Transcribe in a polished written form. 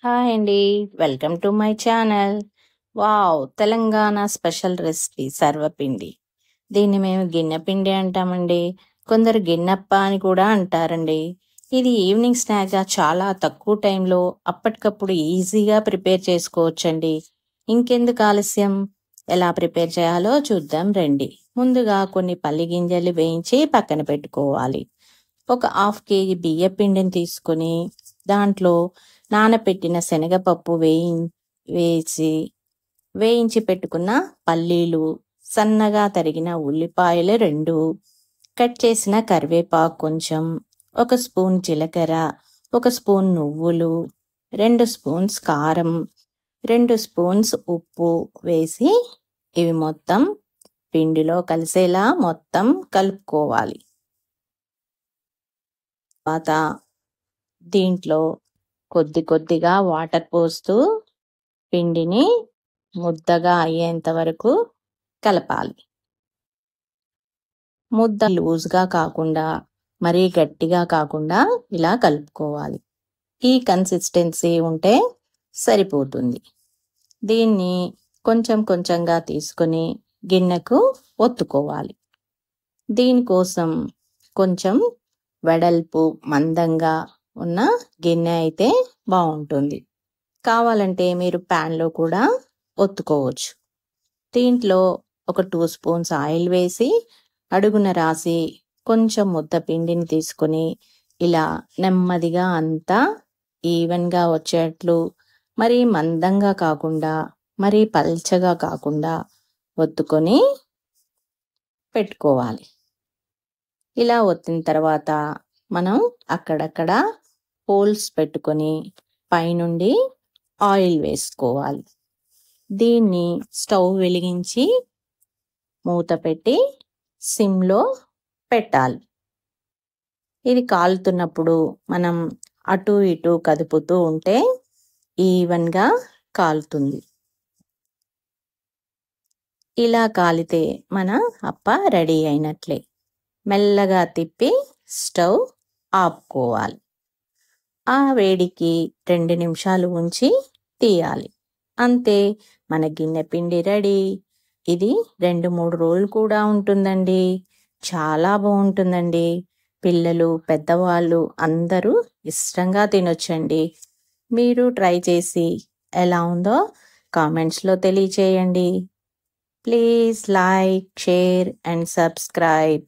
Hi అండి. Welcome to my channel. Wow! Telangana special recipe sarvapindi. దీన్ని మేము గిన్నెపిండి అంటామండి. కొందరు గిన్నెప్ప అని కూడా అంటారండి. ఇది ఈవినింగ్ స్నాక్‌గా చాలా తక్కువ టైంలో అప్పటికప్పుడు ఈజీగా ప్రిపేర్ చేసుకోవచ్చండి. ఇంకెందుకు ఆలస్యం? ఎలా ప్రిపేర్ చేయాలో చూద్దాం రండి. ముందుగా కొన్ని పల్లి గింజలు వేయించి పక్కన పెట్టుకోవాలి. ఒక హాఫ్ కేజీ బియ్యపిండిని తీసుకొని దాంట్లో నానపెట్టిన శనగపప్పు వేయించి పెట్టుకున్న పల్లీలు, సన్నగా తరిగిన ఉల్లిపాయలు 2, కట్ చేసిన కరివేపాకు కొంచెం, 1 స్పూన్ జీలకర్ర, 1 స్పూన్ నువ్వులు, 2 స్పూన్స్ కారం, 2 స్పూన్స్ ఉప్పు వేసి ఇవి మొత్తం పిండిలో కలిసేలా మొత్తం కలుపుకోవాలి. తర్వాత దీంట్లో కొద్దిగా వాటర్ పోస్తూ పిండిని ముద్దగా అయ్యేంత వరకు కలపాలి. ముద్ద లూజ్గా కాకుండా మరీ గట్టిగా కాకుండా ఇలా కలుపుకోవాలి. ఈ కన్సిస్టెన్సీ ఉంటే సరిపోతుంది. దీన్ని కొంచెంగా తీసుకొని గిన్నెకు ఒత్తుకోవాలి. దీనికోసం కొంచెం వెడల్పు మందంగా ఉన్న గిన్నె అయితే బాగుంటుంది. కావాలంటే మీరు ప్యాన్లో కూడా ఒత్తుకోవచ్చు. దీంట్లో ఒక 2 స్పూన్స్ ఆయిల్ వేసి అడుగున రాసి కొంచెం ముద్ద పిండిని తీసుకొని ఇలా నెమ్మదిగా అంతా ఈవెన్గా వచ్చేట్లు మరీ మందంగా కాకుండా మరీ పల్చగా కాకుండా ఒత్తుకొని పెట్టుకోవాలి. ఇలా ఒత్తిన తర్వాత మనం అక్కడక్కడ హోల్స్ పెట్టుకొని పైనుండి ఆయిల్ వేసుకోవాలి. దీన్ని స్టవ్ వెలిగించి మూత పెట్టి సిమ్లో పెట్టాలి. ఇది కాలుతున్నప్పుడు మనం అటు ఇటు కదుపుతూ ఉంటే ఈవెన్గా కాలుతుంది. ఇలా కాలితే మన అప్ప రెడీ అయినట్లే. మెల్లగా తిప్పి స్టవ్ ఆపుకోవాలి. ఆ వేడికి 2 నిమిషాలు ఉంచి తీయాలి. అంతే, మన గిన్నె పిండి రెడీ. ఇది 2-3 రోజులు కూడా ఉంటుందండి. చాలా బాగుంటుందండి. పిల్లలు, పెద్దవాళ్ళు అందరూ ఇష్టంగా తినొచ్చండి. మీరు ట్రై చేసి ఎలా ఉందో కామెంట్స్లో తెలియచేయండి. Please like, share and subscribe.